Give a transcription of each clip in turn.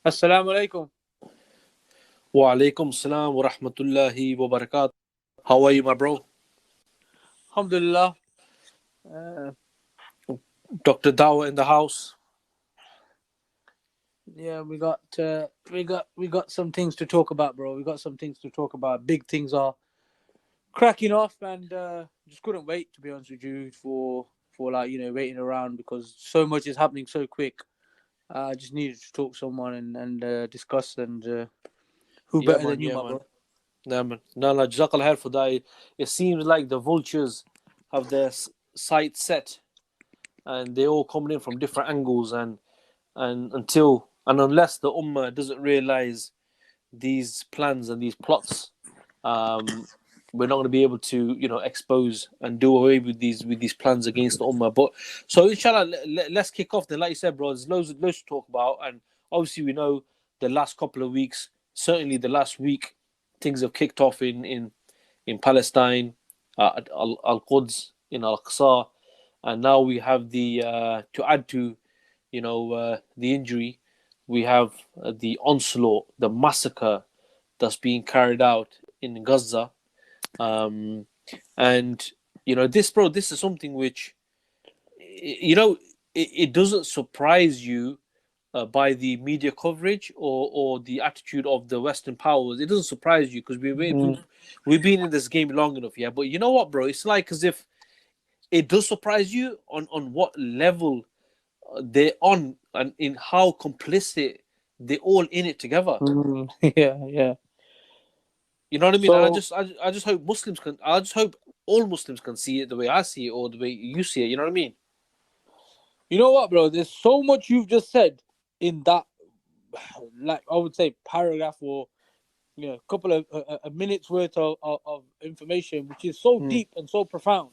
Assalamu alaikum. Wa alaikum salam wa rahmatullahi wa barakatuh. How are you, my bro? Alhamdulillah. Uh, Dr. Dawa in the house. yeah, we got some things to talk about, bro. We got some things to talk about. Big things are cracking off, and just couldn't wait, to be honest with you, for like, waiting around because so much is happening so quick. I just needed to talk to someone and discuss, and who Yeah, better man. than you, Yeah, my man. bro? Nah, man. No, Jazakallah khair for that. It seems like the vultures have their sights set and they're all coming in from different angles and unless the Ummah doesn't realize these plans and these plots, um, we're not going to be able to, expose and do away with these plans against the Ummah. But so inshallah, let's kick off. Then, like you said, bro, there's loads to talk about, and obviously we know the last couple of weeks, certainly the last week, things have kicked off in Palestine, at Al-Quds, in al-aqsa, and now we have the to add to, the injury, we have the onslaught, the massacre that's being carried out in Gaza. Um, and this is something which, it doesn't surprise you by the media coverage or the attitude of the Western powers. It doesn't surprise you because we've been in this game long enough, yeah. But you know what, bro? It's like as if it does surprise you on what level they're on and in how complicit they're all in it together. Yeah. You know what I mean? And So I just hope Muslims can. I just hope all Muslims can see it the way I see it or the way you see it. You know what I mean? you know what, bro? There's so much you've just said in that, like I would say, paragraph or a couple of a minute's worth of information, which is so Mm. deep and so profound.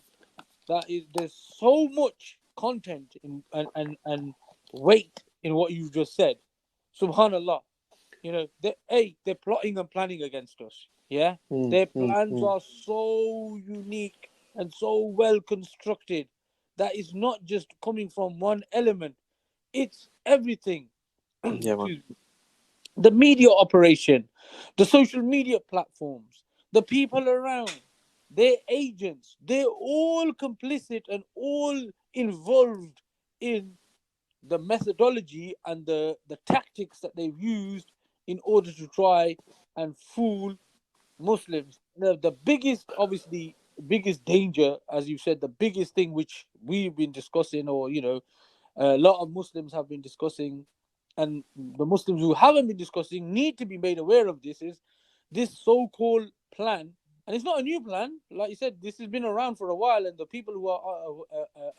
There's so much content in and weight in what you've just said. Subhanallah. They're plotting and planning against us. Yeah, Mm. their Mm. plans Mm. are so unique and so well constructed that it's not just coming from one element. It's everything. Yeah, man. Excuse me. The media operation, the social media platforms, the people around, their agents, they're all complicit and all involved in the methodology and the tactics that they've used in order to try and fool Muslims. The biggest, obviously, biggest danger, as you said, the biggest thing which we've been discussing, or a lot of Muslims have been discussing, and the Muslims who haven't been discussing need to be made aware of this, is this so-called plan. And it's not a new plan. Like you said, this has been around for a while, and the people who are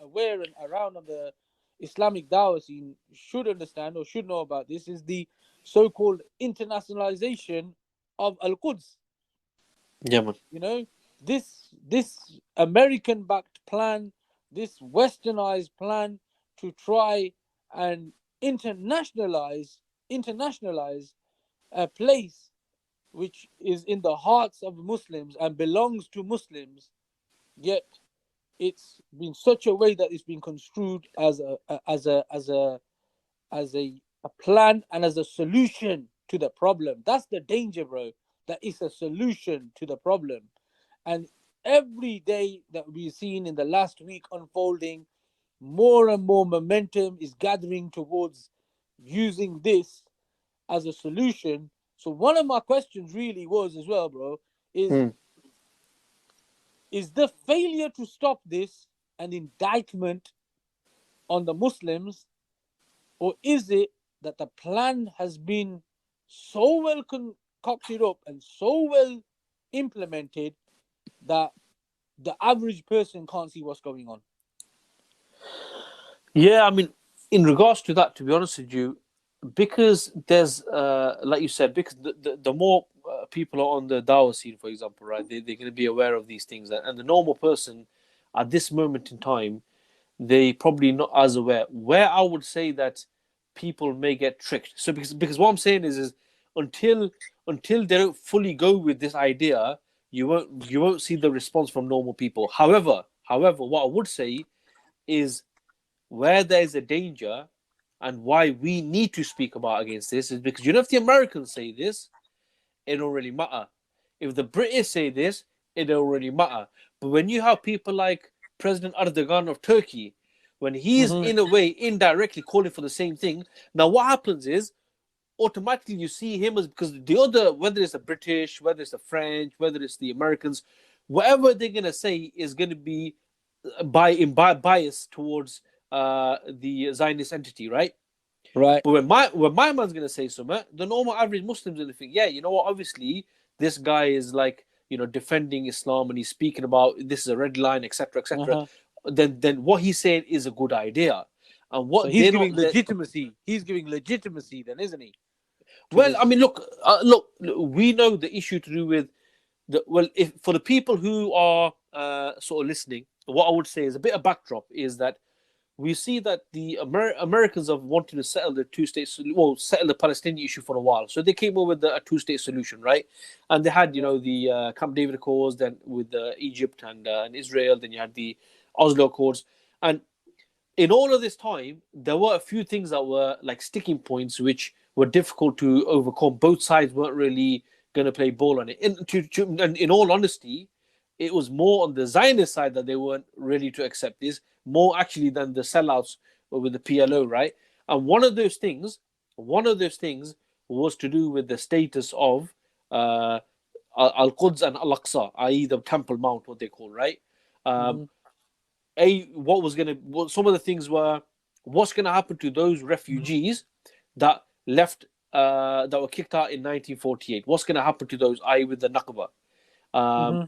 aware and around on the Islamic Dawah scene should understand or should know about this, is the so-called internationalization of Al-Quds. Yeah, man. This American-backed plan, this westernized plan to try and internationalize a place which is in the hearts of Muslims and belongs to Muslims, yet it's been such a way that it's been construed as a plan and as a solution to the problem. That's the danger, bro. That is a solution to the problem. And every day that we've seen in the last week unfolding, more and more momentum is gathering towards using this as a solution. So one of my questions really was as well, bro, is Mm. is the failure to stop this an indictment on the Muslims, or is it that the plan has been so well concocted up and so well implemented that the average person can't see what's going on? Yeah, I mean, in regards to that, to be honest with you, because there's, like you said, because the more people are on the Dawah scene, for example, right, they're going to be aware of these things. And the normal person at this moment in time, they probably not as aware. Where I would say that people may get tricked. So because what I'm saying is until they don't fully go with this idea, you won't see the response from normal people. However, what I would say is where there is a danger, and why we need to speak about against this is because, you know, if the Americans say this, it don't really matter. If the British say this, it don't really matter. But when you have people like President Erdogan of Turkey, when he's Mm-hmm. in a way indirectly calling for the same thing, now what happens is automatically you see him as, because the other, whether it's the British, whether it's the French, whether it's the Americans, whatever they're gonna say is gonna be bias towards the Zionist entity, right? Right. But when my man's gonna say something, the normal average Muslim's gonna think, yeah, you know what? Obviously, this guy is like, you know, defending Islam and he's speaking about this is a red line, etc., etc. Uh-huh. Then what he's saying is a good idea, and So what he's they're giving not. legitimacy. He's giving legitimacy, then, isn't he? To Well, I this. mean, look, we know the issue to do with the, well, if for the people who are sort of listening, what I would say is a bit of backdrop is that we see that the Americans have wanted to settle the two-state, well, settle the Palestinian issue for a while. So they came up with a two-state solution, right? And they had, you Yeah. know, the Camp David Accords, then with Egypt and Israel, then you had the Oslo Accords, and in all of this time, there were a few things that were like sticking points, which were difficult to overcome. Both sides weren't really going to play ball on it. And in all honesty, it was more on the Zionist side that they weren't ready to accept this, more actually than the sellouts with the PLO, right? And one of those things was to do with the status of uh, Al-Quds and al-aqsa, i.e. the Temple Mount, what they call, right? Um, Mm-hmm. some of the things were what's gonna happen to those Mm-hmm. refugees that left that were kicked out in 1948. What's gonna happen to those, i.e. with the Nakba? Um, Mm-hmm.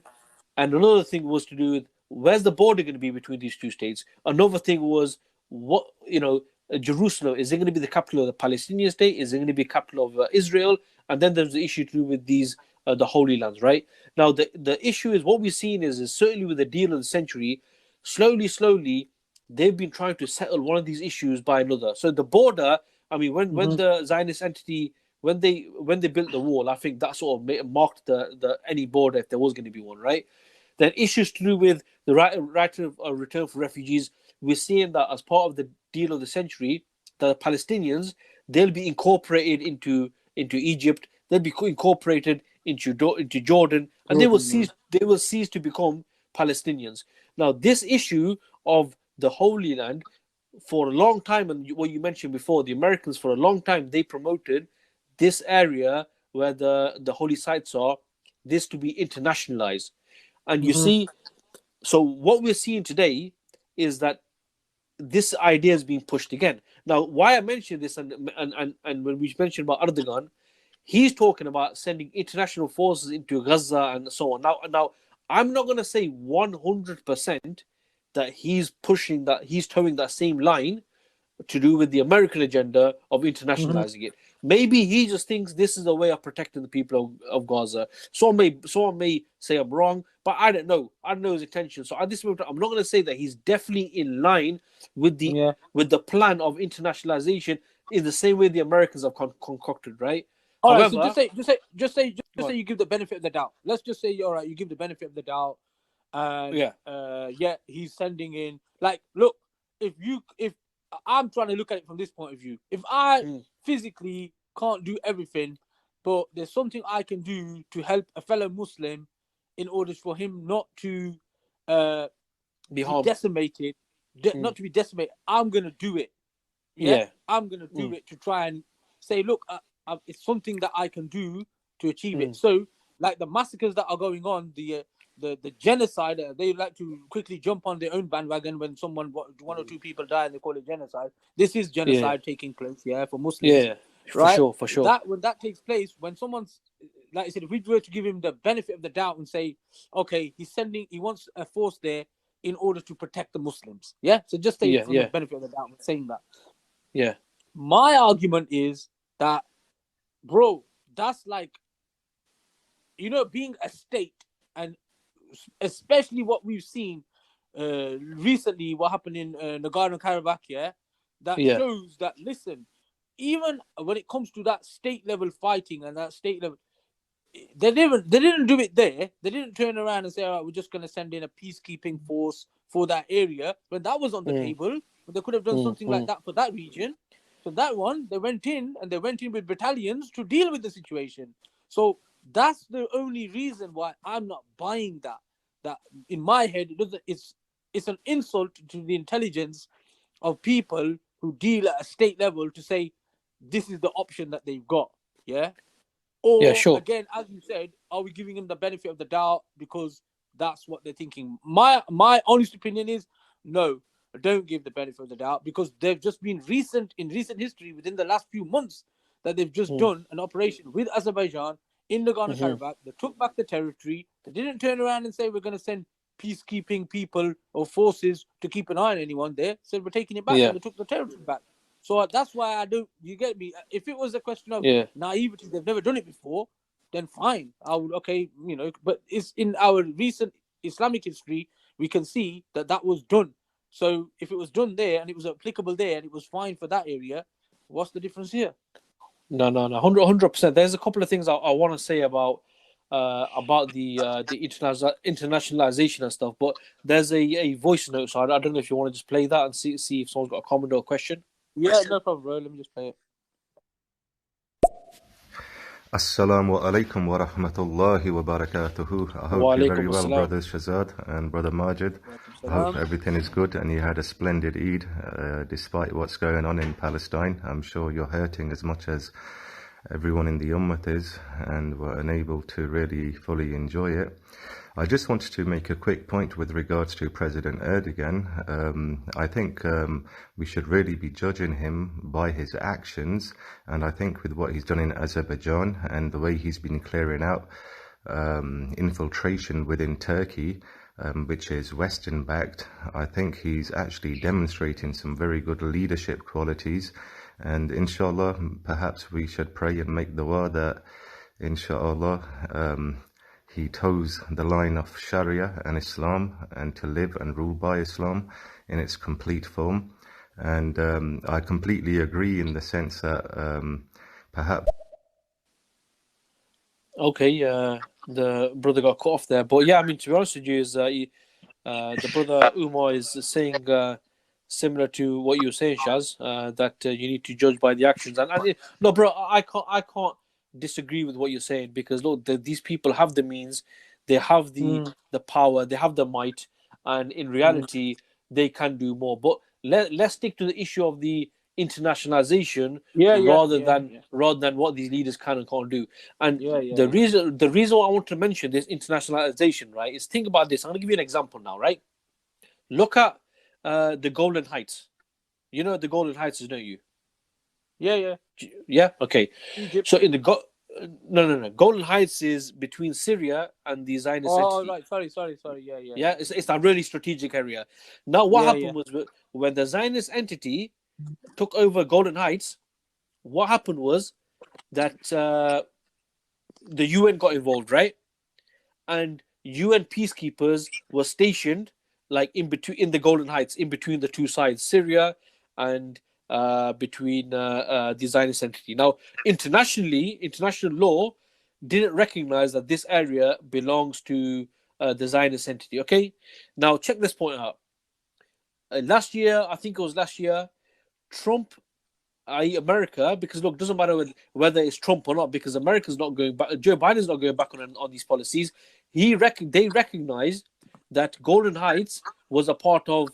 and another thing was to do with where's the border going to be between these two states. Another thing was what, you know, Jerusalem, is it going to be the capital of the Palestinian state? Is it going to be capital of Israel? And then there's the issue to do with these the Holy Lands, right? Now the issue is what we've seen is certainly with the deal of the century, slowly they've been trying to settle one of these issues by another. So the border, I mean, when Mm-hmm. the Zionist entity when they built the wall, I think that sort of marked the any border if there was going to be one, right? Then issues to do with the right of return for refugees, we're seeing that as part of the deal of the century, the Palestinians, they'll be incorporated into Egypt, they'll be incorporated into Jordan, and Jordan, yeah. they will cease to become Palestinians. Now, this issue of the Holy Land, for a long time, and what you mentioned before, the Americans for a long time they promoted this area where the holy sites are, this to be internationalized. And you Mm-hmm. see, so what we're seeing today is that this idea is being pushed again. Now, why I mentioned this, and when we mentioned about Erdogan, he's talking about sending international forces into Gaza and so on. Now, I'm not going to say 100% that he's pushing that, he's towing that same line to do with the American agenda of Mm-hmm. internationalizing it. Maybe he just thinks this is a way of protecting the people of Gaza. Someone may say I'm wrong, but I don't know. I don't know his intention. So at this moment, I'm not going to say that he's definitely in line with Yeah. the plan of internationalization in the same way the Americans have concocted, right? All right. So However, just say you give the benefit of the doubt. Let's just say, all right, you give the benefit of the doubt, and yeah, yeah, he's sending in. Like, look, if I'm trying to look at it from this point of view, if I mm, physically can't do everything, but there's something I can do to help a fellow Muslim in order for him not to uh, be be harmed. decimated, Mm, not to be decimated, I'm gonna do it. Yeah, yeah, I'm gonna do mm, it to try and say, look, it's something that I can do to achieve it. mm, So, like the massacres that are going on, the genocide, they like to quickly jump on their own bandwagon when one or two people die and they call it genocide. This is yeah, genocide taking place, yeah, for Muslims, yeah, for right? sure, for sure. That when that takes place, when someone's like I said, if we were to give him the benefit of the doubt and say, okay, he wants a force there in order to protect the Muslims, yeah. So just say Yeah, from the yeah, benefit of the doubt, saying that. yeah, My argument is that, bro, that's like, being a state, and especially what we've seen recently, what happened in Nagorno-Karabakh, yeah, that yeah. shows that, listen, even when it comes to that state level fighting and that state level, they didn't do it there. They didn't turn around and say, all right, we're just going to send in a peacekeeping force for that area when that was on the Mm, table. But they could have done mm, something like mm. that for that region. So that one, they went in and they went in with battalions to deal with the situation. So that's the only reason why I'm not buying that. That in my head, it doesn't. It's an insult to the intelligence of people who deal at a state level to say this is the option that they've got. Yeah. Yeah, Or sure. again, as you said, are we giving them the benefit of the doubt because that's what they're thinking? My honest opinion is no. Don't give the benefit of the doubt because they've just been in recent history within the last few months that they've just Mm. done an operation with Azerbaijan in Mm-hmm. Nagorno-Karabakh. They took back the territory. They didn't turn around and say we're going to send peacekeeping people or forces to keep an eye on anyone there. Said we're taking it back, Yeah, and they took the territory back. So that's why I don't. You get me? If it was a question of yeah. naivety, they've never done it before, then fine. I would okay, but it's in our recent Islamic history, we can see that that was done. So if it was done there and it was applicable there and it was fine for that area, what's the difference here? No, no, no, 100%. There's a couple of things I want to say about the internationalization and stuff, but there's a voice note, so I don't know if you want to just play that and see if someone's got a comment or a question. Yeah, no problem, bro. Let me just play it. Assalamu alaikum wa rahmatullahi wa barakatuhu. I hope Wa you're very alaikum well, assalam. brothers Shazad and brother Majid. I hope Salam. everything is good and you had a splendid Eid despite what's going on in Palestine. I'm sure you're hurting as much as everyone in the Ummah is and were unable to really fully enjoy it. I just wanted to make a quick point with regards to President Erdogan. I think we should really be judging him by his actions, and I think with what he's done in Azerbaijan and the way he's been clearing out infiltration within Turkey, which is Western backed, I think he's actually demonstrating some very good leadership qualities. And inshallah, perhaps we should pray and make dua that inshallah he toes the line of Sharia and Islam and to live and rule by Islam in its complete form. And I completely agree in the sense that perhaps Okay, the brother got cut off there, but yeah, I mean, to be honest with you, the brother Umar is saying similar to what you were saying, Shaz, that you need to judge by the actions. No, bro, I can't disagree with what you're saying because look, these people have the means, they have Mm, the power, they have the might, and in mm. reality, they can do more. But let's stick to the issue of the internationalization Yeah, yeah, rather yeah, than yeah, rather than what these leaders can and can't do. And yeah, yeah, the yeah. reason why I want to mention this internationalization, right, is think about this. I'm going to give you an example now, right? Look at the Golden Heights. You know what the Golden Heights is, don't you? Yeah, yeah. Yeah. Okay. Egypt. So in no. Golden Heights is between Syria and the Zionist Oh, entity. right. Sorry. Yeah, yeah, Yeah, it's a really strategic area. Now, what yeah, yeah. happened was when the Zionist entity took over Golden Heights, what happened was that the UN got involved, right? And UN peacekeepers were stationed like in the Golden Heights, in between the two sides, Syria and between the Zionist entity. Now, international law didn't recognize that this area belongs to the Zionist entity. Okay, now check this point out. Last year, I think it was last year, Trump, i.e. America, because look, doesn't matter whether it's Trump or not, because America's not going back. Joe Biden's not going back on these policies. They recognized that Golden Heights was a part of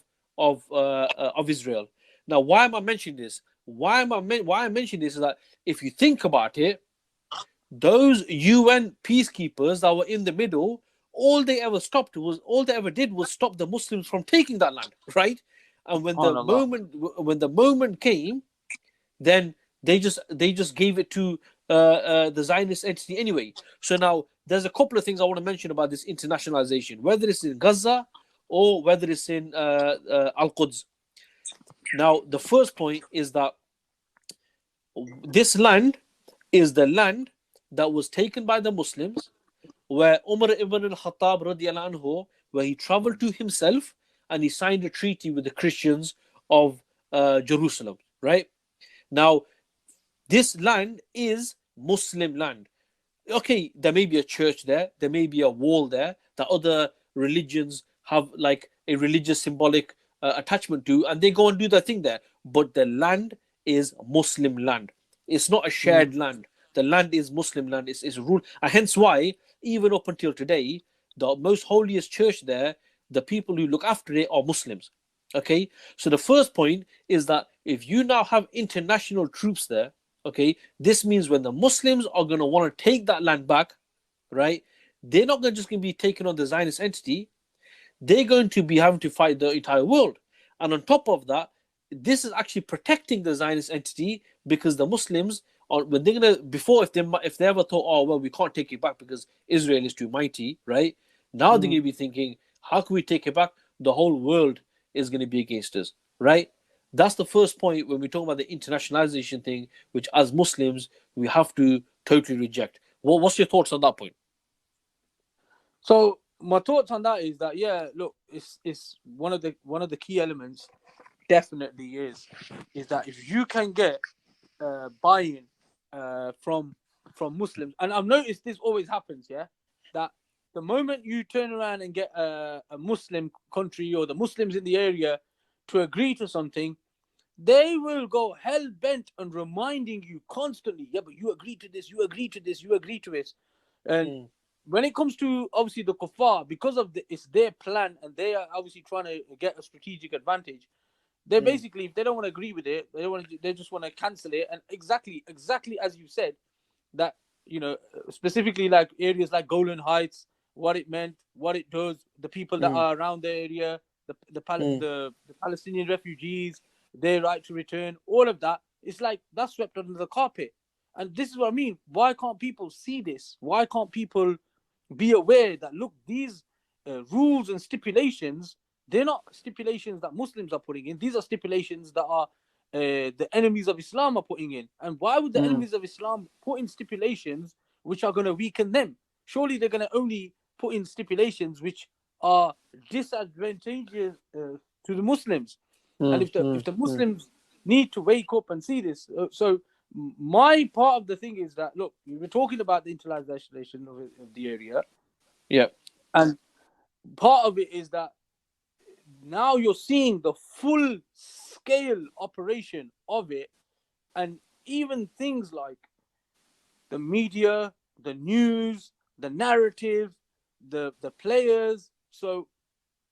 Israel. Now, why am I mentioning this? Why I mention this is that if you think about it, those UN peacekeepers that were in the middle, all they ever did was stop the Muslims from taking that land, right? And On Allah. when the moment came, then they just gave it to the Zionist entity anyway. So now there's a couple of things I want to mention about this internationalization, whether it's in Gaza or whether it's in Al-Quds. Now, the first point is that this land is the land that was taken by the Muslims, where Umar ibn al-Khattab radiallahu anhu, where he traveled to himself and he signed a treaty with the Christians of Jerusalem, right? Now, this land is Muslim land. Okay, there may be a church there may be a wall there that other religions have like a religious symbolic attachment to, and they go and do their thing there. But the land is Muslim land. It's not a shared land. The land is Muslim land. It's ruled, and hence why even up until today, the most holiest church there, the people who look after it are Muslims. Okay, so the first point is that if you now have international troops there, okay, this means when the Muslims are going to want to take that land back, right, they're not just going to be taking on the Zionist entity, they're going to be having to fight the entire world. And on top of that, this is actually protecting the Zionist entity, because the Muslims are, when they're gonna, before, if they ever thought, oh well, we can't take it back because Israel is too mighty, right? Now they're gonna be thinking, how can we take it back? The whole world is gonna be against us, right? That's the first point when we talk about the internationalization thing, which as Muslims we have to totally reject. What's your thoughts on that point? So my thoughts on that is that, yeah, look, it's one of the key elements. Definitely is that if you can get buy-in from Muslims, and I've noticed this always happens, yeah, that the moment you turn around and get a Muslim country or the Muslims in the area to agree to something, they will go hell bent on reminding you constantly, yeah, but you agree to this, you agree to this, you agree to it. And when it comes to obviously the kuffar, because of it's their plan and they are obviously trying to get a strategic advantage, they basically, if they don't want to agree with it, they just want to cancel it. And exactly as you said, that, you know, specifically like areas like Golan Heights, what it meant, what it does, the people that are around the area, the Palestinian refugees, their right to return, all of that, it's like that's swept under the carpet. And this is what I mean. Why can't people see this? Why can't people be aware that, look, these rules and stipulations, they're not stipulations that Muslims are putting in. These are stipulations that are the enemies of Islam are putting in. And why would the enemies of Islam put in stipulations which are going to weaken them? Surely they're going to only put in stipulations which are disadvantageous to the Muslims. And if the Muslims need to wake up and see this, so my part of the thing is that, look, we were talking about the internationalization of the area, Yeah. and part of it is that now you're seeing the full scale operation of it, and even things like the media, the news, the narrative, the players. So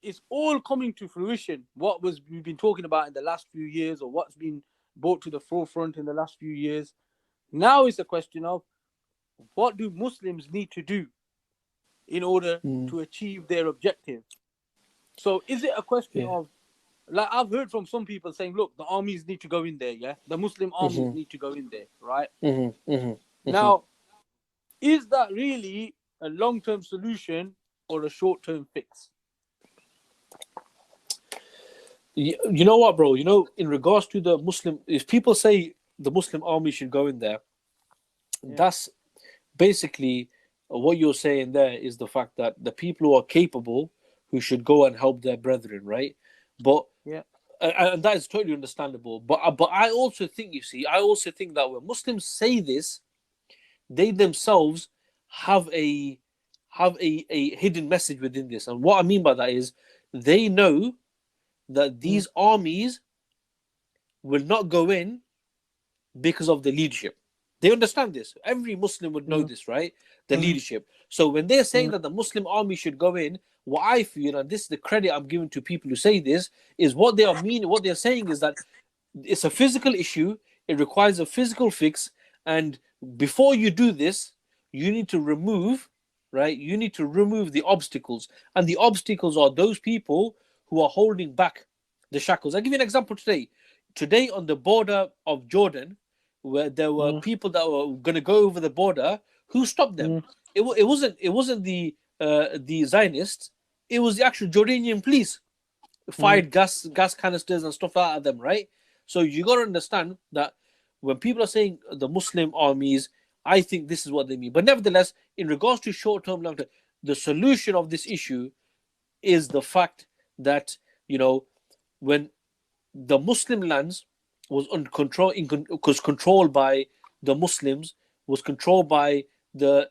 it's all coming to fruition. We've been talking about in the last few years, or what's been brought to the forefront in the last few years. Now it's a question of, what do Muslims need to do in order to achieve their objective? So is it a question of, like I've heard from some people saying, look, the armies need to go in there, yeah? The Muslim armies need to go in there, right? Now, is that really a long-term solution or a short-term fix? You know what, bro? You know, in regards to the Muslim, if people say the Muslim army should go in there, that's basically what you're saying there is the fact that the people who are capable, who should go and help their brethren, right? But and that is totally understandable. But I also think, I also think that when Muslims say this, they themselves have a hidden message within this. And what I mean by that is, they know that these armies will not go in because of the leadership. They understand this. Every Muslim would know this, right? The leadership. So when they're saying that the Muslim army should go in, what I feel, and this is the credit I'm giving to people who say this, is what they're saying is that it's a physical issue, it requires a physical fix, and before you do this, you need to remove, right? You need to remove the obstacles. And the obstacles are those people who are holding back the shackles. I'll give you an example today. Today on the border of Jordan, where there were people that were going to go over the border, who stopped them? It wasn't the Zionists. It was the actual Jordanian police. Fired gas canisters and stuff out at them, right? So you got to understand that when people are saying the Muslim armies, I think this is what they mean. But nevertheless, in regards to short-term, long-term, the solution of this issue is the fact that, you know, when the Muslim lands was controlled by the Muslims, was controlled by the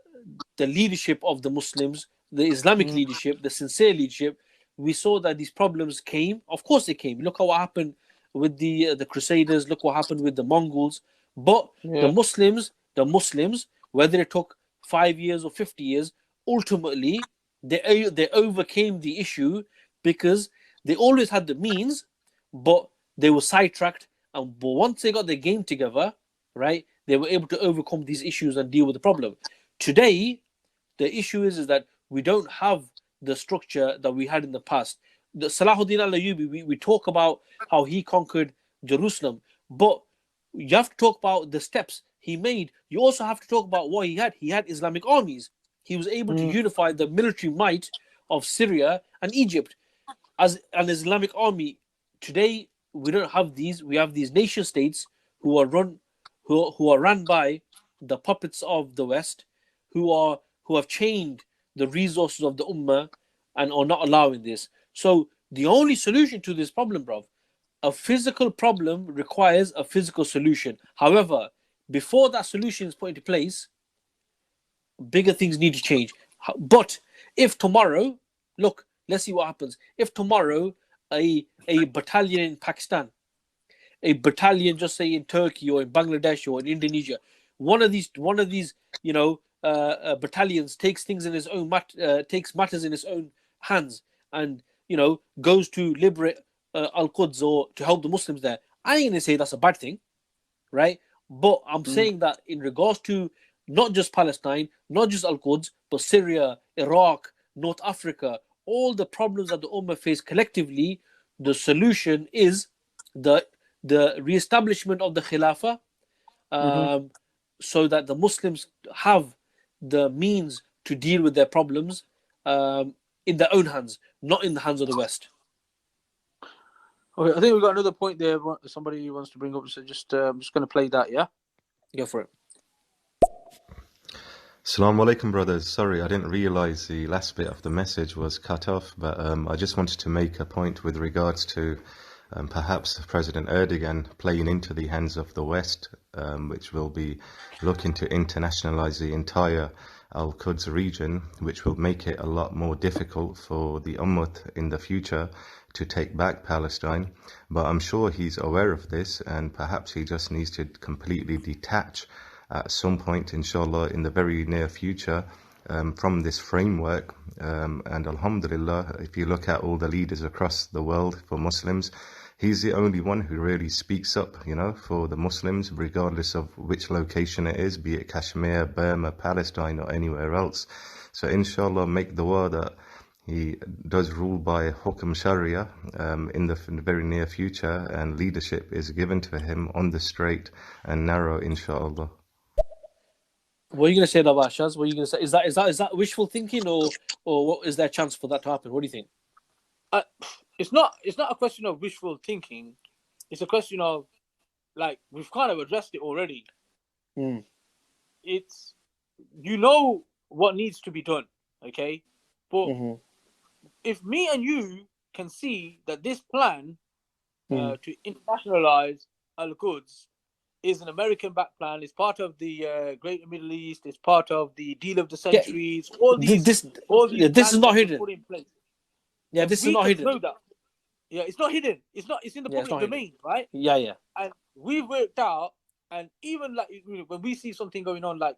leadership of the Muslims, the Islamic leadership, the sincere leadership, we saw that these problems came. Of course they came. Look at what happened with the Crusaders. Look what happened with the Mongols. But Yeah. the Muslims, whether it took 5 years or 50 years, ultimately they overcame the issue because they always had the means, but they were sidetracked. And but once they got their game together, right, they were able to overcome these issues and deal with the problem. Today, the issue is that we don't have the structure that we had in the past. The Salahuddin al-Ayyubi, we talk about how he conquered Jerusalem, but you have to talk about the steps he made. You also have to talk about what he had. He had Islamic armies. He was able to unify the military might of Syria and Egypt as an Islamic army. Today, we don't have these. We have these nation states who are run by the puppets of the West, who have chained the resources of the Ummah and are not allowing this. So the only solution to this problem, bro, a physical problem requires a physical solution. However, before that solution is put into place, bigger things need to change. But if tomorrow, look, let's see what happens. If tomorrow a battalion in Pakistan, a battalion, just say in Turkey or in Bangladesh or in Indonesia, one of these, battalions takes things in his own takes matters in his own hands, and goes to liberate Al-Quds or to help the Muslims there. I ain't gonna say that's a bad thing, right? But I'm saying that in regards to not just Palestine, not just Al-Quds, but Syria, Iraq, North Africa, all the problems that the Ummah face collectively, the solution is the re-establishment of the Khilafah, so that the Muslims have the means to deal with their problems in their own hands, not in the hands of the West. Okay, I think we've got another point there. Somebody wants to bring up. So I'm just going to play that. Yeah, Go for it. Assalamu alaikum, brothers. Sorry, I didn't realize the last bit of the message was cut off, but I just wanted to make a point with regards to perhaps President Erdogan playing into the hands of the West, which will be looking to internationalize the entire Al-Quds region, which will make it a lot more difficult for the Ummah in the future to take back Palestine. But I'm sure he's aware of this, and perhaps he just needs to completely detach at some point, inshallah, in the very near future, from this framework. And alhamdulillah, if you look at all the leaders across the world for Muslims, he's the only one who really speaks up, for the Muslims, regardless of which location it is, be it Kashmir, Burma, Palestine, or anywhere else. So inshallah, make dua that he does rule by Hukm Sharia in the very near future, and leadership is given to him on the straight and narrow, inshallah. What are you going to say, Shaz? What are you going to say? Is that wishful thinking, or what is there a chance for that to happen? What do you think? It's not a question of wishful thinking. It's a question of, like, we've kind of addressed it already. It's what needs to be done, okay? But if me and you can see that this plan to internationalize Al-Quds is an American-backed plan, it's part of the Greater Middle East, it's part of the deal of the centuries, all these this is not hidden. put in place. Yeah, this is not hidden. Know that. Yeah, it's not hidden. It's in the public domain, right? Yeah. And we've worked out, and even like when we see something going on, like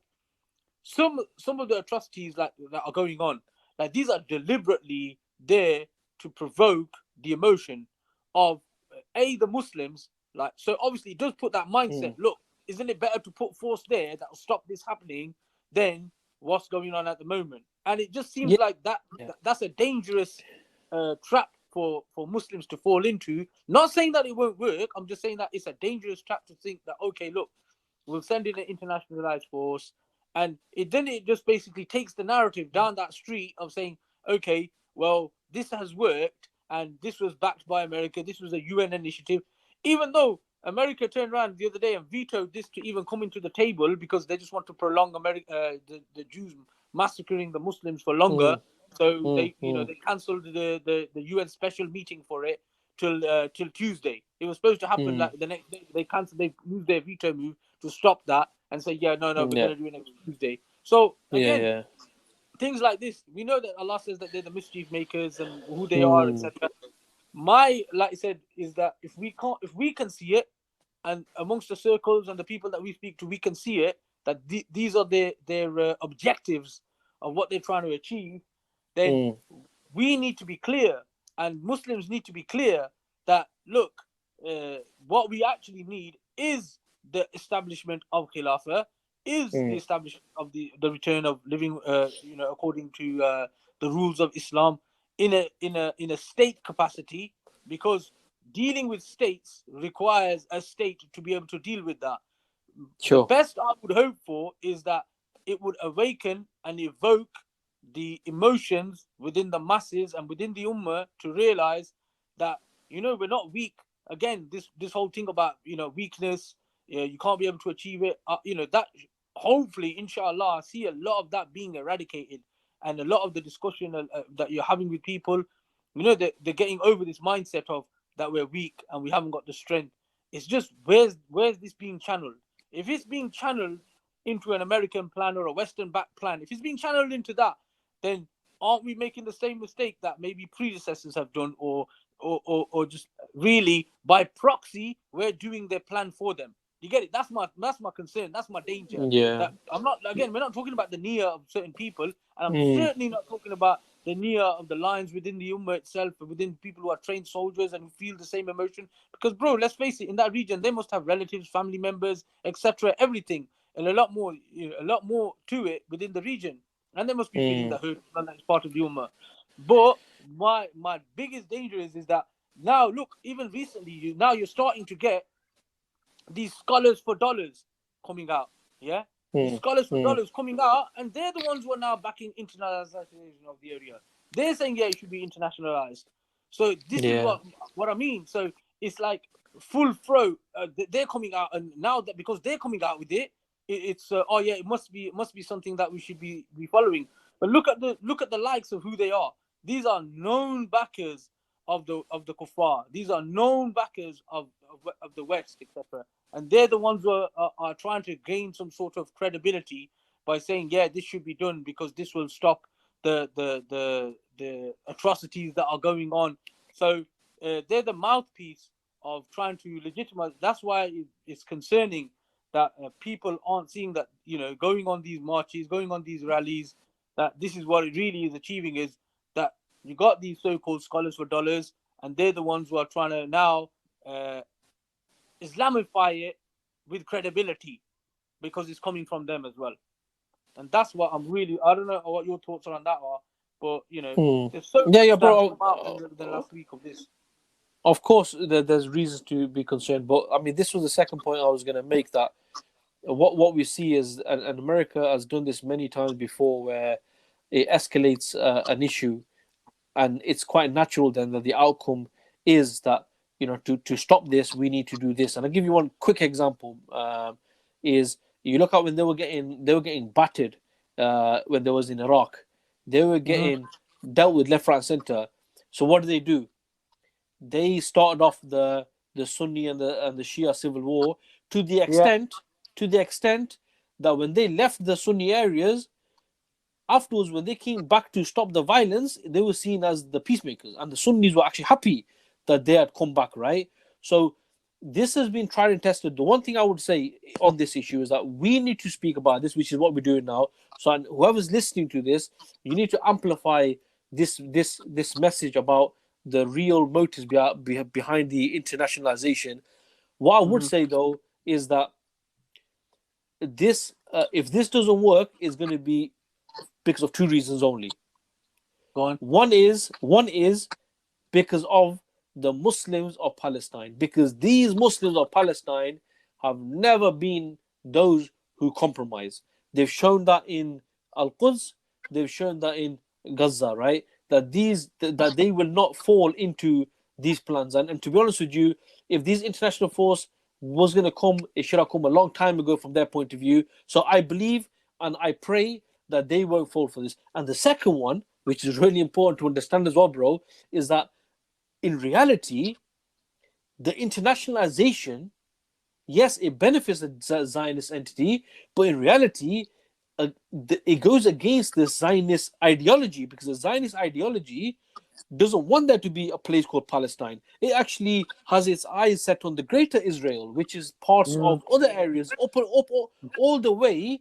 some of the atrocities that are going on, like these are deliberately there to provoke the emotion of the Muslims. Like, so obviously it does put that mindset. Look, isn't it better to put force there that will stop this happening than what's going on at the moment? And it just seems like that's a dangerous trap for Muslims to fall into. Not saying that it won't work. I'm just saying that it's a dangerous trap to think that, okay, look, we'll send in an internationalized force, and it just basically takes the narrative down that street of saying, okay, well, this has worked, and this was backed by America. This was a UN initiative. Even though America turned around the other day and vetoed this to even come into the table because they just want to prolong the Jews massacring the Muslims for longer. So they cancelled the UN special meeting for it till Tuesday. It was supposed to happen like the next day. They moved their veto move to stop that and say, no, we're gonna do it next Tuesday. So again, things like this, we know that Allah says that they're the mischief makers and who they are, etc. like I said, is that if we can see it, and amongst the circles and the people that we speak to, we can see it, that these are their objectives of what they're trying to achieve, then we need to be clear, and Muslims need to be clear that, look, what we actually need is the establishment of Khilafah, is the establishment of the return of living, according to the rules of Islam in a state capacity, because dealing with states requires a state to be able to deal with that. The Sure. best I would hope for is that it would awaken and evoke the emotions within the masses and within the ummah to realize that, we're not weak. Again, this whole thing about, weakness, you can't be able to achieve it, that hopefully, inshallah, I see a lot of that being eradicated, and a lot of the discussion that you're having with people, they're getting over this mindset of that we're weak and we haven't got the strength. It's just, where's this being channeled? If it's being channeled into an American plan or a Western back plan, if it's being channeled into that, then aren't we making the same mistake that maybe predecessors have done, or just really by proxy we're doing their plan for them? You get it? That's my concern. That's my danger. Yeah. That I'm not, again, we're not talking about the niyyah of certain people, and I'm certainly not talking about the niyyah of the lines within the ummah itself, within people who are trained soldiers and who feel the same emotion. Because, bro, let's face it, in that region they must have relatives, family members, etc., everything, and a lot more to it within the region, and they must be feeling the hurt, and that's part of the ummah. But my biggest danger is that now, look, even recently, you're starting to get these scholars for dollars coming out. Yeah, these scholars for dollars coming out, and they're the ones who are now backing internationalization of the area. They're saying, yeah, it should be internationalized. So this is what I mean. So it's like full throat. They're coming out, and now that because they're coming out with it, it's oh yeah, it must be something that we should be following. But look at the likes of who they are. These are known backers of the kuffar. These are known backers of the West, etc. And they're the ones who are trying to gain some sort of credibility by saying, yeah, this should be done because this will stop the atrocities that are going on. So they're the mouthpiece of trying to legitimize. That's why it's concerning that people aren't seeing that, going on these marches, going on these rallies, that this is what it really is achieving, is that you got these so-called scholars for dollars, and they're the ones who are trying to now Islamify it with credibility, because it's coming from them as well. And that's what I'm really, I don't know what your thoughts on that are, but there's so much bro. come out in the last week of this. Of course, there's reasons to be concerned, but I mean, this was the second point I was going to make, that what we see is, and America has done this many times before, where it escalates an issue, and it's quite natural then that the outcome is that, to stop this, we need to do this. And I'll give you one quick example. Is you look at when they were getting battered when they was in Iraq, they were getting dealt with left, right, and center. So what do? They started off the Sunni and the Shia civil war to the extent that when they left the Sunni areas, afterwards, when they came back to stop the violence, they were seen as the peacemakers, and the Sunnis were actually happy that they had come back, right? So this has been tried and tested. The one thing I would say on this issue is that we need to speak about this, which is what we're doing now. So, and whoever's listening to this, you need to amplify this message about the real motives behind the internationalization. What I would say, though, is that this, if this doesn't work, it's going to be because of two reasons only. Go on. One is because of the Muslims of Palestine, because these Muslims of Palestine have never been those who compromise. They've shown that in Al-Quds, they've shown that in Gaza, right? That they will not fall into these plans. And to be honest with you, if this international force was going to come, it should have come a long time ago from their point of view. So I believe and I pray that they won't fall for this. And the second one, which is really important to understand as well, bro, is that in reality, the internationalization, yes, it benefits the Zionist entity, but in reality, it goes against the Zionist ideology, because the Zionist ideology doesn't want there to be a place called Palestine. It actually has its eyes set on the greater Israel, which is parts Mm. of other areas, all the way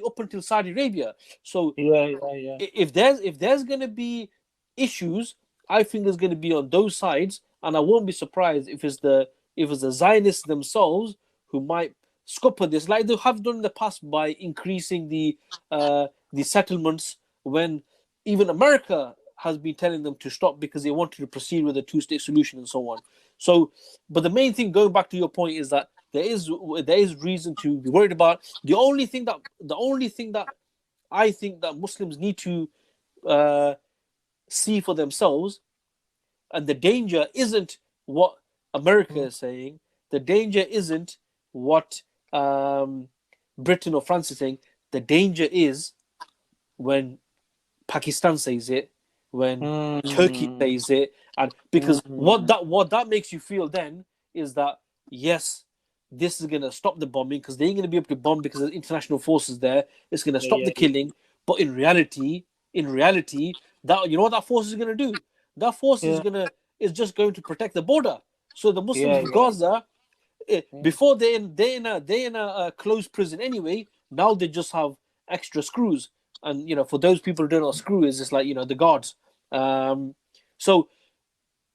up until Saudi Arabia. So Yeah. if there's going to be issues, I think there's going to be on those sides, and I won't be surprised if it's the Zionists themselves who might scupper this, like they have done in the past by increasing the settlements when even America has been telling them to stop because they wanted to proceed with a two-state solution and so on. So, but the main thing, going back to your point, is that there is reason to be worried about. The only thing that I think that Muslims need to see for themselves, and the danger isn't what America is saying. The danger isn't what Britain or France is saying. The danger is when Pakistan says it, when Turkey says it, and because what that makes you feel then is that yes, this is gonna stop the bombing because they ain't gonna be able to bomb because there's international forces there. It's gonna stop the killing, but in reality, that you know what that force is gonna do? That force is just going to protect the border. So the Muslims of Gaza, before they're in a closed prison anyway. Now they just have extra screws, and you know, for those people who don't know what screw is, it's like, you know, the guards. So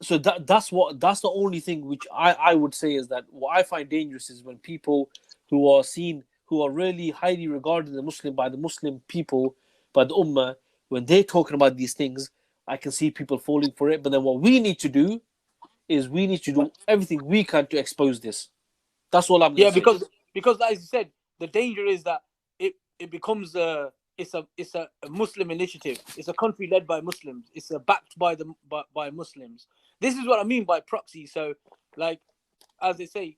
that's the only thing which I would say is that what I find dangerous is when people who are really highly regarded by the Muslim people, by the Ummah, when they're talking about these things, I can see people falling for it. But then what we need to do is we need to do everything we can to expose this. That's all I'm going to say. Because as you said, the danger is that it becomes it's a Muslim initiative. It's a country led by Muslims. It's backed by Muslims. This is what I mean by proxy. So, like, as they say,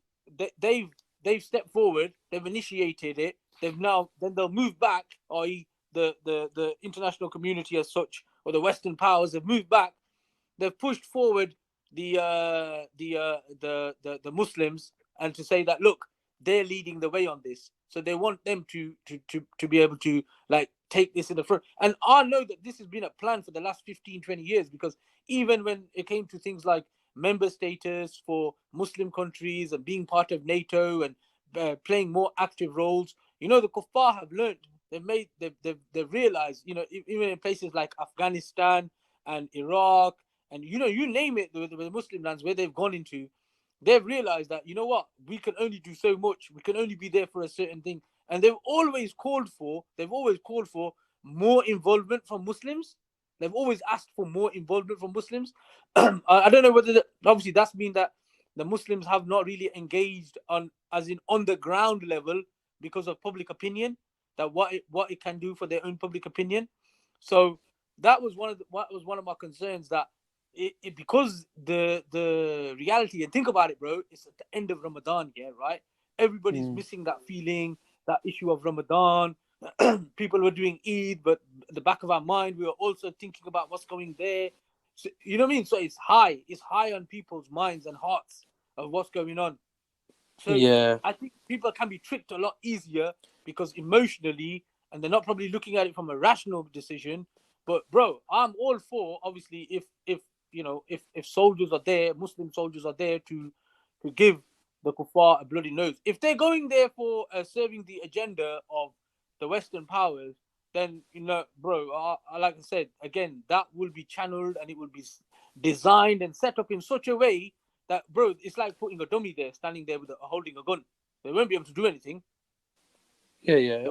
they've stepped forward. They've initiated it. Then they'll move back, i.e., the international community as such, or the Western powers have moved back. They've pushed forward the Muslims, and to say that, look, they're leading the way on this. So they want them to be able to, like, take this in the front. And I know that this has been a plan for the last 15, 20 years, because even when it came to things like member status for Muslim countries and being part of NATO and playing more active roles, you know, the kuffar have learned. They've realized, you know, even in places like Afghanistan and Iraq, and, you know, you name it, the Muslim lands where they've gone into, they've realized that, you know what, we can only do so much. We can only be there for a certain thing. And they've always called for more involvement from Muslims. They've always asked for more involvement from Muslims. I don't know whether, obviously, that's mean that the Muslims have not really engaged on the ground level because of public opinion, that what it can do for their own public opinion. So that was one of my concerns, that it because the reality, and think about it, bro, it's at the end of Ramadan, yeah, right? Everybody's missing that feeling, that issue of Ramadan. People were doing Eid, but at the back of our mind, we were also thinking about what's going there. So, you know what I mean? So it's high on people's minds and hearts of what's going on. So Yeah. I think people can be tricked a lot easier because emotionally, and they're not probably looking at it from a rational decision. But bro, I'm all for, obviously, if you know, if soldiers are there, Muslim soldiers are there to give the kuffar a bloody nose. If they're going there for serving the agenda of the Western powers, then, you know, bro, like I said, again, that will be channeled and it will be designed and set up in such a way that, bro, it's like putting a dummy there, standing there with holding a gun. They won't be able to do anything. Yeah.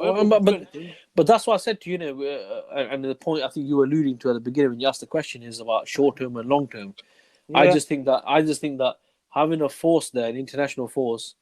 But that's what I said to you, you know, and the point I think you were alluding to at the beginning when you asked the question is about short term and long term. Yeah. I just think that having a force there, an international force,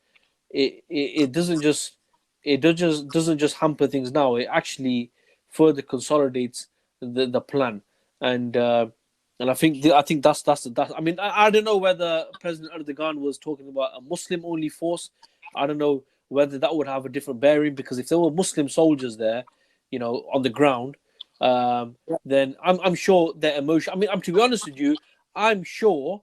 it doesn't just hamper things now. It actually further consolidates the plan, and I think that's. I mean, I don't know whether President Erdogan was talking about a Muslim only force. I don't know whether that would have a different bearing, because if there were Muslim soldiers there, you know, on the ground, then I'm sure their emotion. I mean, to be honest with you, I'm sure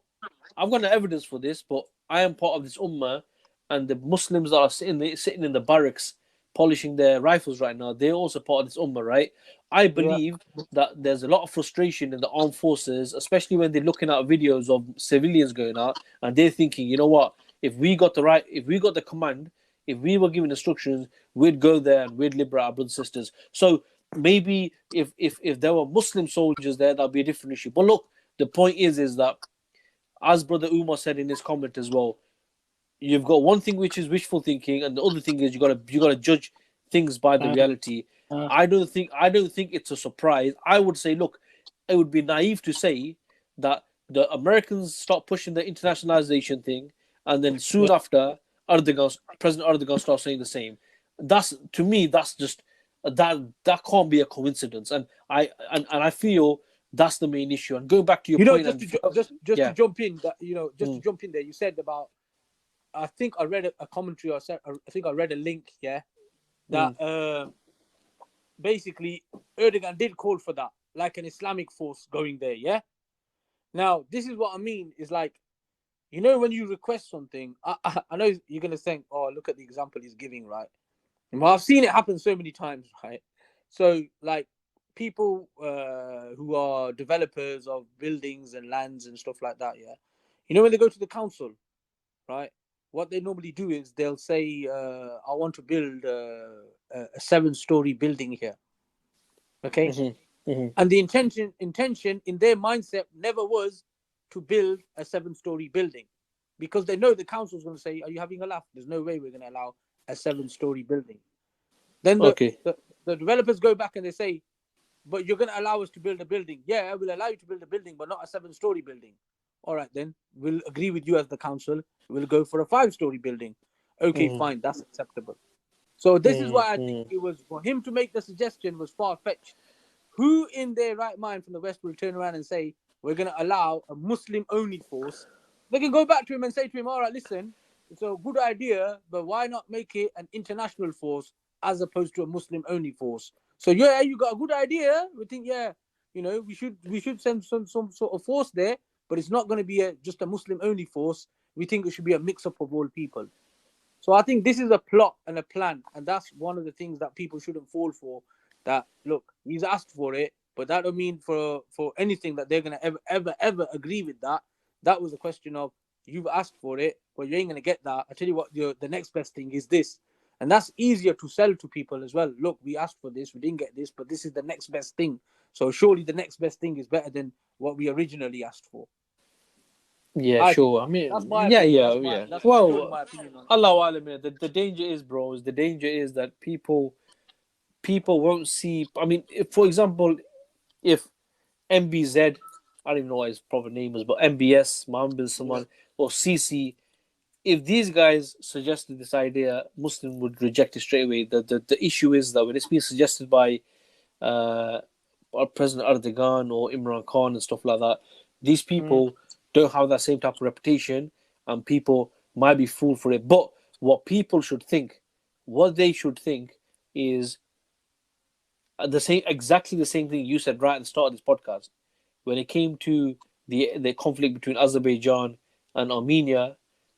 I've got no evidence for this, but I am part of this ummah, and the Muslims that are sitting in the barracks polishing their rifles right now, they're also part of this ummah, right? I Yeah. believe that there's a lot of frustration in the armed forces, especially when they're looking at videos of civilians going out and they're thinking, you know what, if we got the command, if we were given instructions, we'd go there and we'd liberate our brothers and sisters. So maybe if there were Muslim soldiers there, that'd be a different issue. But look, the point is that, as Brother Umar said in his comment as well, you've got one thing which is wishful thinking, and the other thing is you gotta judge things by the Uh, reality. uh, I don't think it's a surprise. I would say, look, it would be naive to say that the Americans start pushing the internationalization thing, and then yeah. soon after, President Erdogan starts saying the same. That's, to me, that's just that can't be a coincidence, and I feel that's the main issue. And going back to your You know, point, just and to just to yeah, jump in, that just to mm, jump in there, you said about. I think I read a commentary, or I think I read a link. Yeah, that mm, basically Erdogan did call for that, like an Islamic force going there. Yeah. Now, this is what I mean. Is like, you know, when you request something, I know you're gonna think, oh, look at the example he's giving, right? Well, I've seen it happen so many times, right? So, like, people who are developers of buildings and lands and stuff like that, yeah. You know, when they go to the council, right? What they normally do is they'll say, "I want to build a seven-story building here." Okay, mhm, mhm. and the intention in their mindset never was to build a seven-story building, because they know the council's going to say, "Are you having a laugh? There's no way we're going to allow a seven-story building." Then Okay. the developers go back and they say, "But you're going to allow us to build a building." "Yeah, we'll allow you to build a building, but not a seven-story building." "All right, then we'll agree with you as the council. We'll go for a five-story building." "Okay, Mhm, fine, that's acceptable." So this is mhm, why I think mhm. it was, for him to make the suggestion was far-fetched. Who in their right mind from the West will turn around and say, "We're going to allow a Muslim-only force"? They can go back to him and say to him, "All right, listen, it's a good idea, but why not make it an international force as opposed to a Muslim-only force?" So yeah, you got a good idea. We think, yeah, we should send some sort of force there, but it's not going to be just a Muslim-only force. We think it should be a mix-up of all people. So I think this is a plot and a plan, and that's one of the things that people shouldn't fall for. That, look, he's asked for it, but that don't mean for anything that they're gonna ever agree with that. That was a question of, you've asked for it, but you ain't gonna get that. I tell you what, the next best thing is this, and that's easier to sell to people as well. Look, we asked for this, we didn't get this, but this is the next best thing. So surely the next best thing is better than what we originally asked for. Yeah, I think sure. I that's mean, my yeah, opinion. yeah, That's my yeah. that's purely Well, my opinion on it. Allah Alam, yeah, the danger is, bro, the danger is that people won't see. I mean, if, for example, if MBZ, I don't even know what his proper name is, but MBS, Mohammed bin Yeah. Salman, or CC, if these guys suggested this idea, Muslim would reject it straight away. The issue is that when it's being suggested by uh, President Erdogan or Imran Khan and stuff like that, these Mm. people don't have that same type of reputation, and people might be fooled for it. But what they should think is exactly the same thing you said right at the start of this podcast. When it came to the conflict between Azerbaijan and Armenia,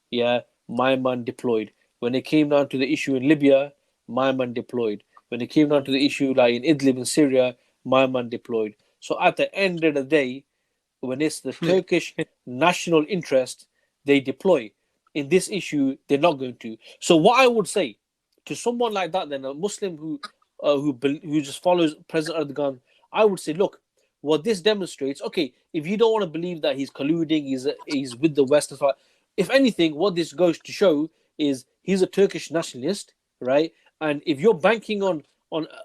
yeah, my man deployed. When it came down to the issue in Libya, my man deployed. When it came down Mm. to the issue like in Idlib in Syria, my man deployed. So at the end of the day, when it's the Turkish national interest, they deploy. In this issue, they're not going to. So what I would say to someone like that, then a Muslim who just follows President Erdogan, I would say, look, what this demonstrates. Okay, if you don't want to believe that he's colluding, he's with the West and so on, if anything, what this goes to show is he's a Turkish nationalist, right? And if you're banking on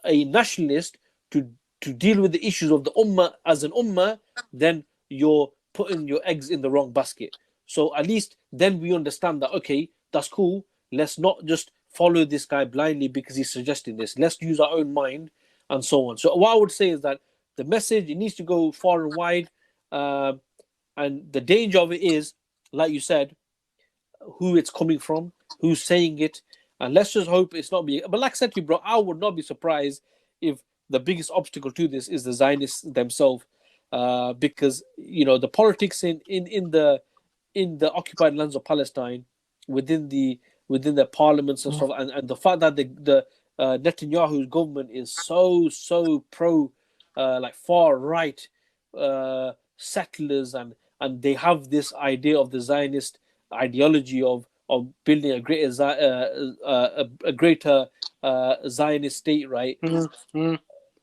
a nationalist to deal with the issues of the ummah as an ummah, then you're putting your eggs in the wrong basket. So at least then we understand that, okay, that's cool. Let's not just follow this guy blindly because he's suggesting this. Let's use our own mind and so on. So what I would say is that the message, it needs to go far and wide. Uh, and the danger of it is, like you said, who it's coming from, who's saying it, and let's just hope it's not being. But like I said to you, bro, I would not be surprised if the biggest obstacle to this is the Zionists themselves, because the politics in the occupied lands of Palestine, within the parliaments and stuff, and the fact that the Netanyahu's government is so pro like far right settlers, and they have this idea of the Zionist ideology of building a greater Zionist state, right? Mm.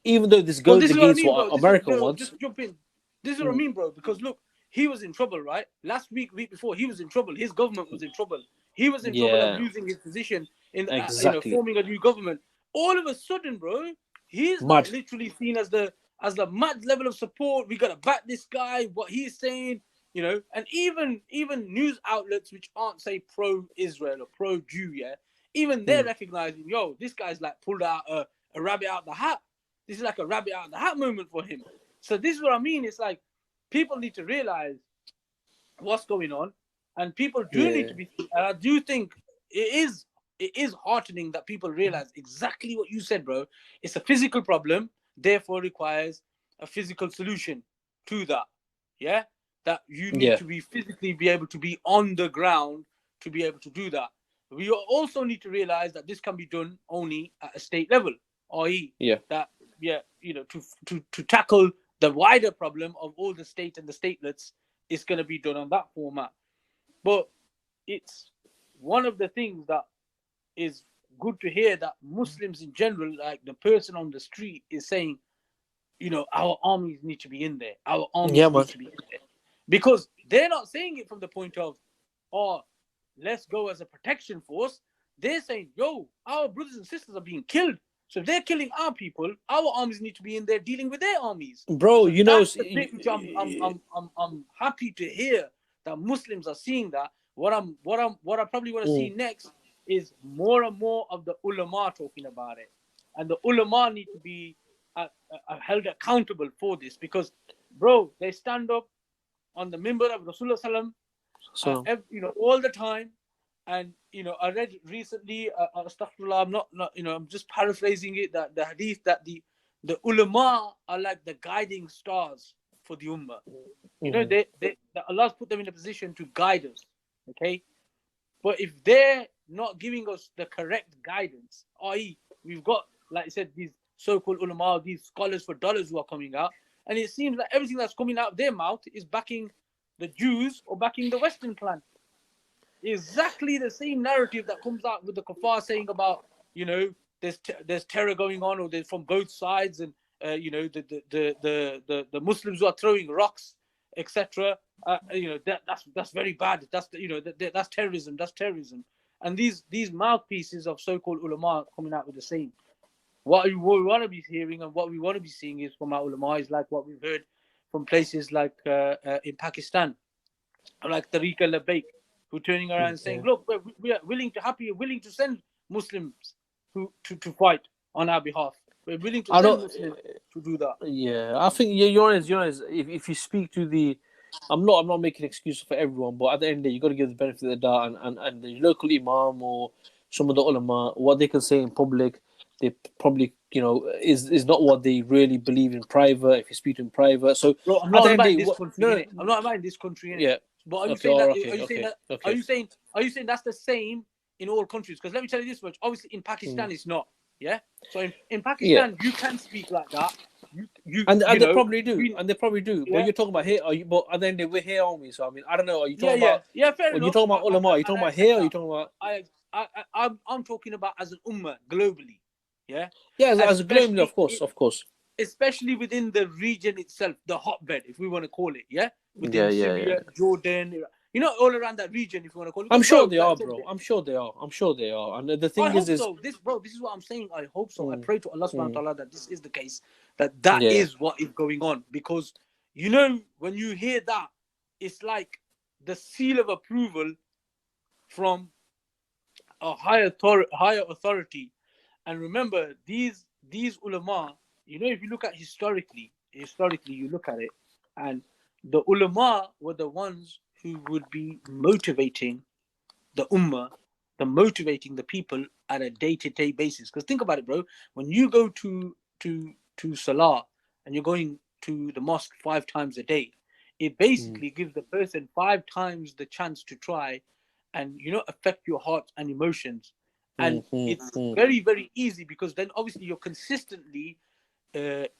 Even though this Well, goes this is what I against mean, what bro. America Just wants. to jump in. This is what I Mm. mean, bro. Because look, he was in trouble, right? Last week before, he was in trouble. His government was in trouble. He was in trouble of Yeah, losing his position in, exactly. forming a new government. All of a sudden, bro, he's like Mad. literally seen as the mad level of support. We gotta back this guy. What he's saying, and even news outlets which aren't say pro-Israel or pro-Jew, yeah, even they're Mm. recognizing, yo, this guy's like pulled out a rabbit out the hat. This is like a rabbit out of the hat moment for him. So this is what I mean. It's like people need to realize what's going on, and people do need Yeah. to be. And I do think it is heartening that people realize exactly what you said, bro. It's a physical problem, therefore requires a physical solution to that. Yeah, that you need Yeah. to be physically be able to be on the ground to be able to do that. We also need to realize that this can be done only at a state level, i.e., Yeah. that to tackle the wider problem of all the states and the statelets is going to be done on that format. But it's one of the things that is good to hear, that Muslims in general, like the person on the street, is saying, our armies need to be in there. Our Yeah, armies man. need to be in there. Because they're not saying it from the point of, oh, let's go as a protection force. They're saying, yo, our brothers and sisters are being killed. So if they're killing our people, our armies need to be in there dealing with their armies. Bro, So that's the bit which I'm happy to hear, that Muslims are seeing that. What I probably want to see next is more and more of the ulama talking about it, and the ulama need to be held accountable for this, because, bro, they stand up on the minbar of Rasulullah Sallam, so all the time. And I read recently, astaghfirullah, I'm not, I'm just paraphrasing it, that the hadith that the ulama are like the guiding stars for the ummah. That Allah's put them in a position to guide us. Okay, but if they're not giving us the correct guidance, i.e., we've got, like I said, these so-called ulama, these scholars for dollars who are coming out, and it seems like everything that's coming out of their mouth is backing the Jews or backing the Western plan. Exactly the same narrative that comes out with the kuffar saying about, there's terror going on, or there's from both sides, and the Muslims who are throwing rocks, etc. That's very bad. That's terrorism. That's terrorism. And these mouthpieces of so-called ulama are coming out with the same. What we want to be hearing and what we want to be seeing is from our ulama is like what we've heard from places like in Pakistan, like Tariq al-Labaik, who turning around and saying, look, we are willing to send Muslims to fight on our behalf. We're willing to send Muslims to do that. Yeah, I think you're honest. If you speak to I'm not making excuses for everyone, but at the end of the day, you got to give the benefit of the doubt, and the local imam or some of the ulama, what they can say in public, they probably is not what they really believe in private. If you speak to in private, so Bro, I'm at not the end of about the in day, this what? country, No, innit? I'm not about in this country, innit? yeah, But are you okay, saying all that? right, okay. Are you saying that's the same in all countries? Because let me tell you this much. Obviously, in Pakistan, it's not. Yeah. So in Yeah, Pakistan, you can speak like that. and You they know. probably do, But Yeah. you're talking about here, but at the end of the day, we're here, aren't we? So I mean, I don't know. Are you talking Yeah. about Yeah. Fair when you're enough. talking about ulama? Are you talking I about accept here? Or are you that. talking about I'm talking about as an ummah globally. Yeah. yeah, as a globally, Especially of course. especially within the region itself, the hotbed, if we want to call it, yeah, within Yeah. Syria, Jordan, all around that region, if you want to call it. I'm Because, sure bro, they like I are, said, bro. I'm sure they are. And the I thing hope is, so. This is what I'm saying. I hope so. I mm, pray to Allah subhanahu mm, wa ta'ala that this is the case, that yeah, is what is going on. Because, when you hear that, it's like the seal of approval from a higher authority. And remember, these ulama, if you look at historically, you look at it, and the ulama were the ones who would be motivating the ummah, motivating the people at a day-to-day basis. Because think about it, bro. When you go to salah and you're going to the mosque 5 times a day, it mm, basically gives the person 5 times the chance to try and affect your heart and emotions. And mm, mm, it's mm, very, very easy, because then obviously you're consistently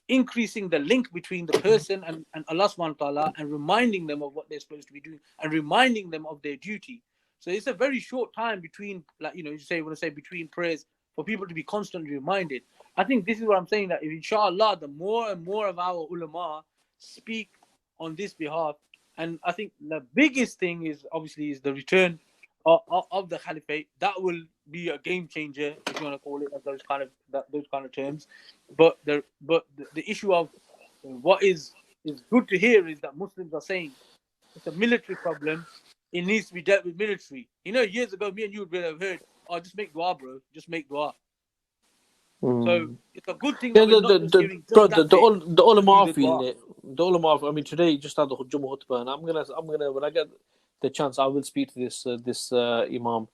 increasing the link between the person and Allah subhanahu wa ta'ala, and reminding them of what they're supposed to be doing, and reminding them of their duty. So it's a very short time between, like, you want to say between prayers, for people to be constantly reminded. I think this is what I'm saying, that inshallah, the more and more of our ulama speak on this behalf, and I think the biggest thing is obviously is the return of the caliphate. That will be a game changer, if you want to call it those kind of terms. But the issue of what is good to hear is that Muslims are saying it's a military problem. It needs to be dealt with military. Years ago, me and you would have heard, "Oh, just make dua, bro. Just make dua." So it's a good thing Yeah, that we're not just hearing bro, just that bit. the ulama The feeling dua. it. The ulama. I mean, today just had the Jummah khutbah, and I'm gonna when I get the chance, I will speak to this imam.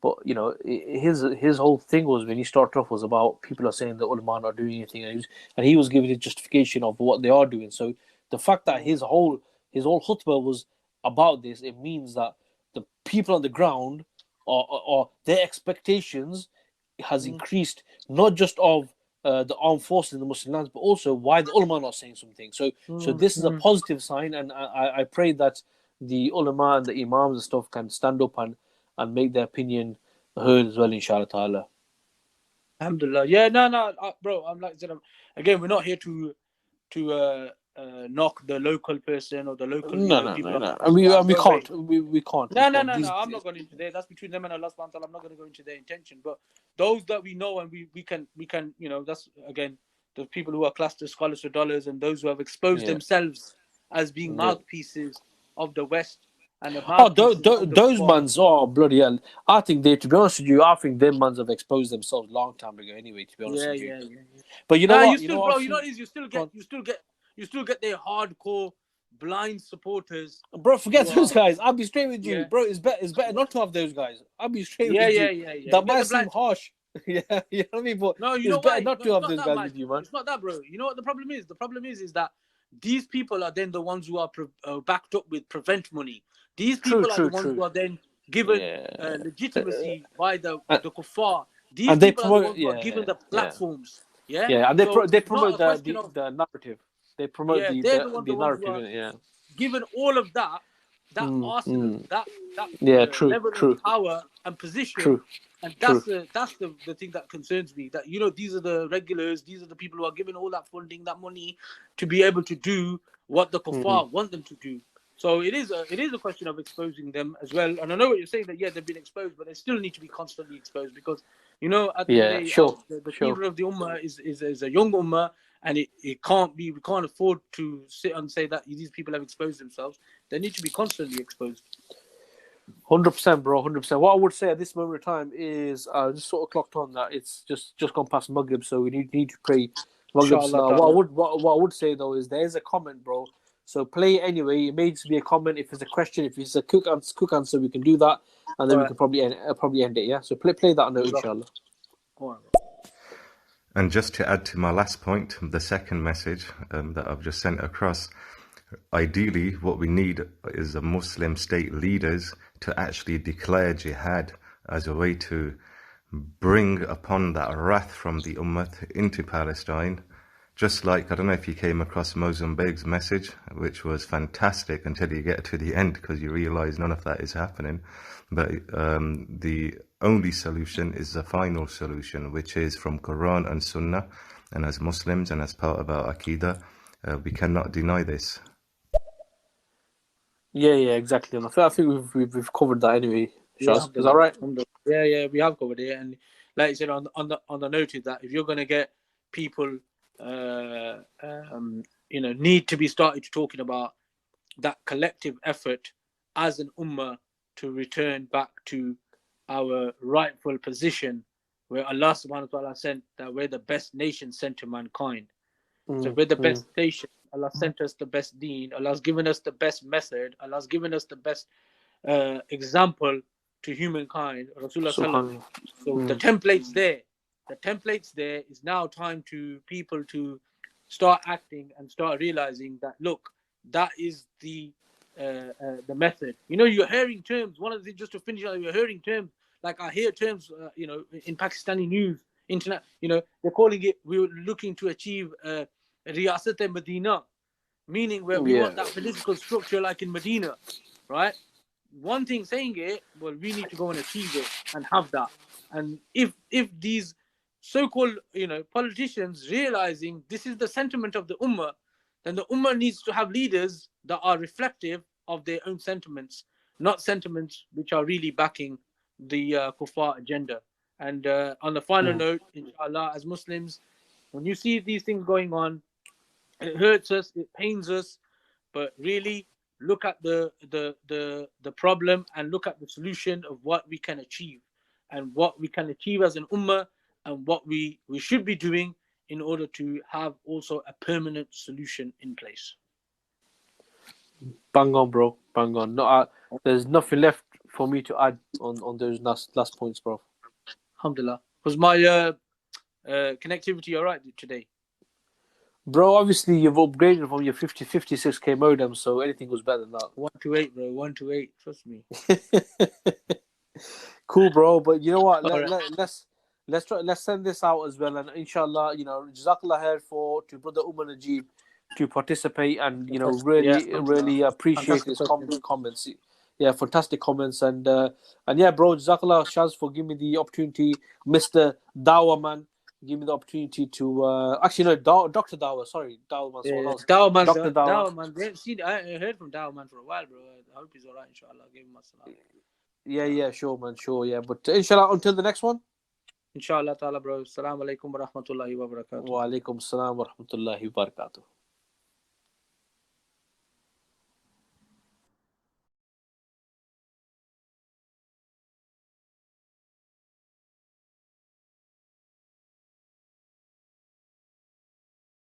But his whole thing was, when he started off, was about people are saying the ulama are not doing anything, and he was giving a justification of what they are doing. So the fact that his whole khutbah was about this, it means that the people on the ground, or their expectations has increased, not just of the armed forces in the Muslim lands, but also why the ulama are not saying something. So this is a positive sign, and I pray that the ulama and the imams and stuff can stand up and make their opinion heard as well, inshallah ta'ala. Alhamdulillah. Yeah, no, bro. I'm like I said, again, we're not here to knock the local person or the local, No. people. And we No way. can't. We can't. No. I'm not going into there. That's between them and Allah subhanahu wa ta'ala. I'm not going to go into their intention. But those that we know, and we can, that's again the people who are classed as scholars for dollars, and those who have exposed themselves as being mouthpieces of the West and the mouthpieces of the those kuffar. mans, oh bloody hell! I think to be honest with you, I think them mans have exposed themselves a long time ago. Anyway, to be honest with you. Yeah. But you know what? You still, bro. You still get their hardcore blind supporters. Bro, forget those guys. I'll be straight with you, bro. It's better not to have those guys. I'll be straight with you. Yeah. That might seem harsh. Yeah, you know what I mean? But no, it's better not to have those guys with you, man. It's not that, bro. You know what the problem is? The problem is that these people are then the ones who are backed up with prevent money. These people are the ones who are then given legitimacy by the kuffar. These people are the ones who are given the platforms. Yeah, and they promote the narrative. They promote the narrative. Given all of that arsenal, that level of power and position. And that's the thing that concerns me. That these are the regulars, these are the people who are given all that funding, that money, to be able to do what the kuffar want them to do. So it is a question of exposing them as well. And I know what you're saying, that they've been exposed, but they still need to be constantly exposed, because at the end of the day, the leader of the ummah is a young ummah, and we can't afford to sit and say that these people have exposed themselves. They need to be constantly exposed. 100%, bro. 100%. What I would say at this moment of time is, just sort of clocked on that it's just gone past Maghrib, so we need to pray Maghrib now. What I would say though is, there is a comment, bro. So play it anyway. It may just be a comment. If it's a question, if it's a quick answer, we can do that, and then we can probably end it. Yeah. So play that note, inshallah. And just to add to my last point, the second message that I've just sent across, ideally what we need is a Muslim state leaders to actually declare jihad as a way to bring upon that wrath from the Ummah into Palestine. Just like, I don't know if you came across Mozambique's message, which was fantastic until you get to the end, because you realize none of that is happening. But the only solution is the final solution, which is from Quran and Sunnah. And as Muslims and as part of our Aqidah, we cannot deny this. Yeah, exactly. And I think we've covered that anyway. Shaz, is that right? Yeah, we have covered it. And like you said, on the note is that if you're going to get people, need to be started talking about that collective effort as an ummah to return back to our rightful position, where Allah subhanahu wa ta'ala sent that we're the best nation sent to mankind. So we're the best nation. Allah sent us the best deen. Allah's given us the best method. Allah's given us the best example to humankind. Rasulullah. So the template's there. The template's there. It's now time to people to start acting and start realizing that, look, that is the method. You're hearing terms. One of the things, just to finish, you're hearing terms. Like I hear terms, in Pakistani news, they're calling it, we were looking to achieve Riyasat-e-Medina, meaning where we want that political structure like in Medina, right? One thing saying it, well, we need to go and achieve it and have that. And if these so-called politicians realizing this is the sentiment of the ummah, then the ummah needs to have leaders that are reflective of their own sentiments, not sentiments which are really backing the kuffar agenda. And on the final note, inshallah, as Muslims, when you see these things going on, it hurts us, it pains us, but really look at the problem and look at the solution of what we can achieve and what we can achieve as an ummah and what we should be doing in order to have also a permanent solution in place. Bang on, bro. Bang on. No, there's nothing left for me to add on those last points, bro. Alhamdulillah. Was my connectivity all right today? Bro, obviously you've upgraded from your 56K modem, so anything was better than that. 128, bro. 128. Trust me. Cool, bro. But you know what? Let's send this out as well, and inshallah, Jazakallah khair to Brother Umar Najib to participate, and really appreciate his comments. Yeah, fantastic comments, and yeah, bro, Jazakallah Shaz for giving me the opportunity, Mr. Dawa man. Give me the opportunity to actually no, Dr. Dawa. Sorry, Dawa man. Yeah, Dr. Dawa. Dawa man. I heard from Dawa man for a while, bro. I hope he's alright. Inshallah, give him a salam. Yeah, sure, man, sure, yeah. But inshallah, until the next one. Inshallah, ta'ala, bro. Assalamu alaikum wa rahmatullahi wa barakatuh. Wa alaikum assalam wa rahmatullahi wa barakatuh.